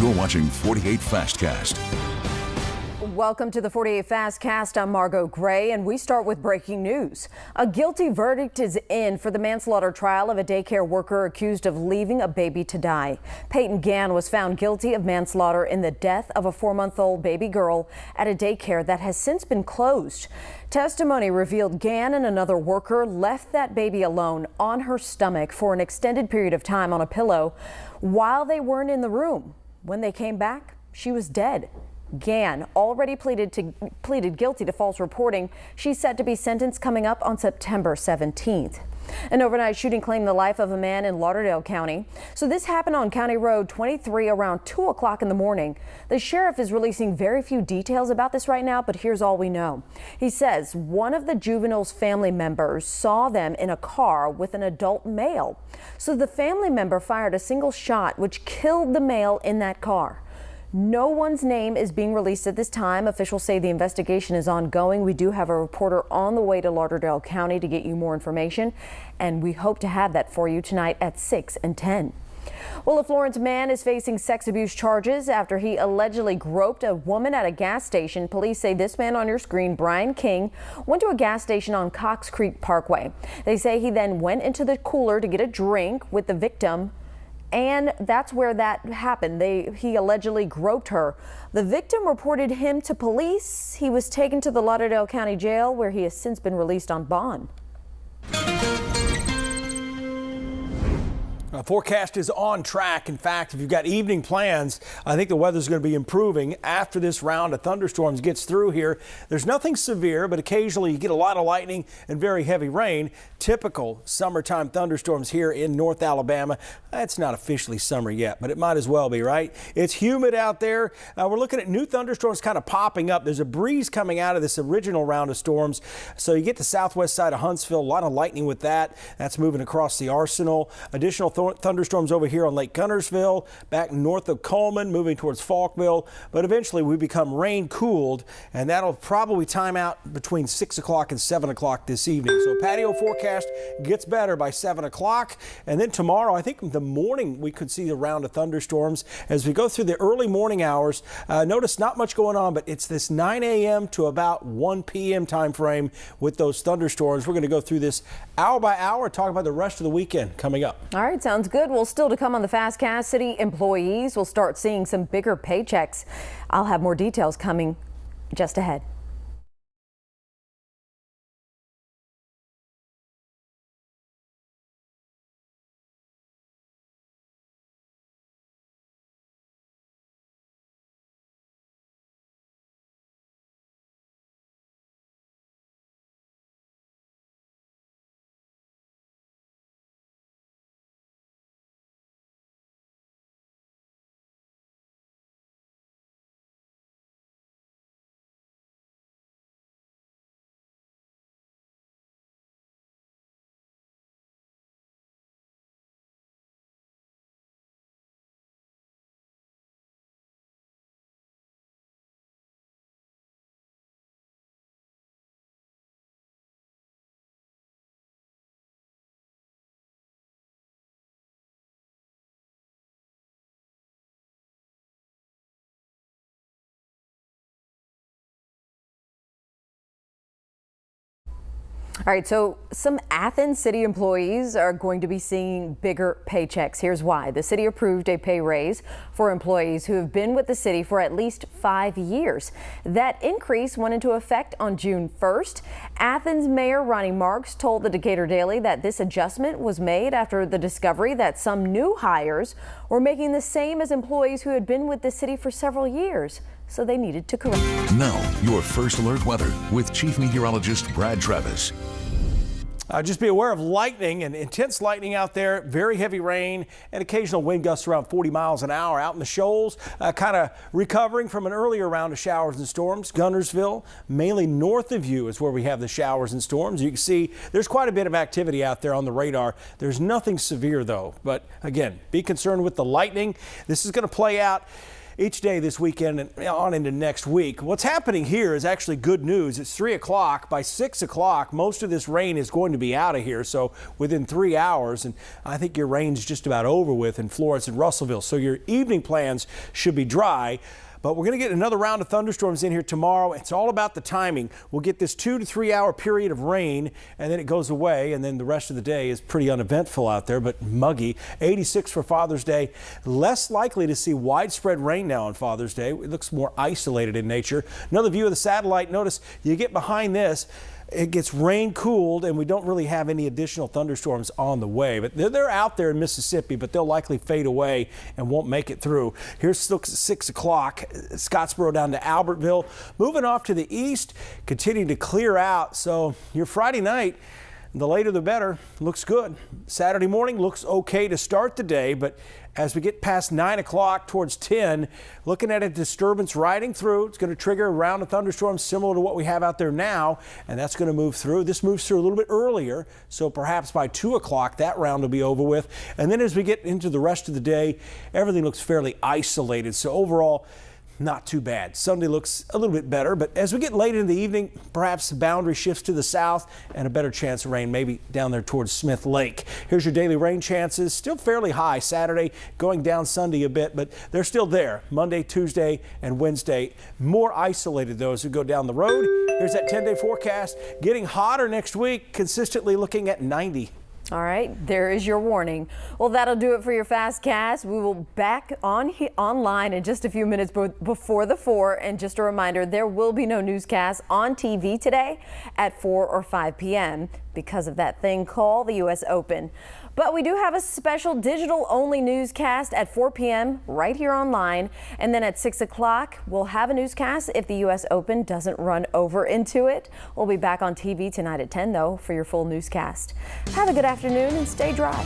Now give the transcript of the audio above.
You're watching 48 Fastcast. Welcome to the 48 Fastcast. I'm Margot Gray, and we start with breaking news. A guilty verdict is in for the manslaughter trial of a daycare worker accused of leaving a baby to die. Peyton Gann was found guilty of manslaughter in the death of a 4-month-old baby girl at a daycare that has since been closed. Testimony revealed Gann and another worker left that baby alone on her stomach for an extended period of time on a pillow while they weren't in the room. When they came back, she was dead. Gann already pleaded guilty to false reporting. She's set to be sentenced coming up on September 17th. An overnight shooting claimed the life of a man in Lauderdale County. So this happened on County Road 23 around 2 o'clock in the morning. The sheriff is releasing very few details about this right now, but here's all we know. He says one of the juvenile's family members saw them in a car with an adult male. So the family member fired a single shot which killed the male in that car. No one's name is being released at this time. Officials say the investigation is ongoing. We do have a reporter on the way to Lauderdale County to get you more information, and we hope to have that for you tonight at 6 and 10. Well, a Florence man is facing sex abuse charges after he allegedly groped a woman at a gas station. Police say this man on your screen, Brian King, went to a gas station on Cox Creek Parkway. They say he then went into the cooler to get a drink with the victim, and that's where that happened. He allegedly groped her. The victim reported him to police. He was taken to the Lauderdale County Jail, where he has since been released on bond. Forecast is on track. In fact, if you've got evening plans, I think the weather's going to be improving after this round of thunderstorms gets through here. There's nothing severe, but occasionally you get a lot of lightning and very heavy rain. Typical summertime thunderstorms here in North Alabama. It's not officially summer yet, but it might as well be, right? It's humid out there. We're looking at new thunderstorms kind of popping up. There's a breeze coming out of this original round of storms. So you get the southwest side of Huntsville, a lot of lightning with that. That's moving across the arsenal. Additional thunderstorms over here on Lake Guntersville, back north of Coleman, moving towards Falkville. But eventually we become rain cooled, and that'll probably time out between 6 o'clock and 7 o'clock this evening. So patio forecast gets better by 7 o'clock. And then tomorrow, I think in the morning, we could see a round of thunderstorms as we go through the early morning hours. Notice not much going on, but it's this 9 a.m. to about 1 p.m. time frame with those thunderstorms. We're going to go through this hour by hour, talk about the rest of the weekend coming up. All right, sounds good. Well, still to come on the Fastcast, city employees will start seeing some bigger paychecks. I'll have more details coming just ahead. All right, so some Athens city employees are going to be seeing bigger paychecks. Here's why. The city approved a pay raise for employees who have been with the city for at least 5 years. That increase went into effect on June 1st. Athens Mayor Ronnie Marks told the Decatur Daily that this adjustment was made after the discovery that some new hires were making the same as employees who had been with the city for several years. So they needed to correct. Now, your first alert weather with Chief Meteorologist Brad Travis. Just be aware of lightning and intense lightning out there, very heavy rain and occasional wind gusts around 40 miles an hour out in the shoals, kind of recovering from an earlier round of showers and storms. Guntersville, mainly north of you, is where we have the showers and storms. You can see there's quite a bit of activity out there on the radar. There's nothing severe, though. But again, be concerned with the lightning. This is going to play out each day this weekend and on into next week. What's happening here is actually good news. It's 3 o'clock. By 6 o'clock, most of this rain is going to be out of here. So within 3 hours, and I think your rain's just about over with in Florence and Russellville. So your evening plans should be dry. But we're going to get another round of thunderstorms in here tomorrow. It's all about the timing. We'll get this 2 to 3 hour period of rain, and then it goes away, and then the rest of the day is pretty uneventful out there, but muggy. 86 for Father's Day. Less likely to see widespread rain now on Father's Day. It looks more isolated in nature. Another view of the satellite. Notice you get behind this. It gets rain cooled, and we don't really have any additional thunderstorms on the way. But they're out there in Mississippi, but they'll likely fade away and won't make it through. Here's 6 o'clock, Scottsboro down to Albertville. Moving off to the east, continuing to clear out. So your Friday night, the later the better, looks good. Saturday morning looks okay to start the day, but as we get past 9 o'clock towards 10, looking at a disturbance riding through. It's going to trigger a round of thunderstorms similar to what we have out there now, and that's going to move through. This moves through a little bit earlier, so perhaps by 2 o'clock that round will be over with. And then as we get into the rest of the day, everything looks fairly isolated. So overall, not too bad. Sunday looks a little bit better, but as we get late in the evening, perhaps the boundary shifts to the south and a better chance of rain, maybe down there towards Smith Lake. Here's your daily rain chances. Still fairly high Saturday, going down Sunday a bit, but they're still there. Monday, Tuesday, and Wednesday. More isolated, though, as we go down the road. Here's that 10-day forecast. Getting hotter next week, consistently looking at 90. All right, there is your warning. Well, that'll do it for your Fast Cast. We will back online in just a few minutes before the 4. And just a reminder, there will be no newscast on TV today at 4 or 5 p.m. because of that thing called the U.S. Open. But we do have a special digital-only newscast at 4 p.m. right here online. And then at 6 o'clock, we'll have a newscast if the U.S. Open doesn't run over into it. We'll be back on TV tonight at 10, though, for your full newscast. Have a good afternoon and stay dry.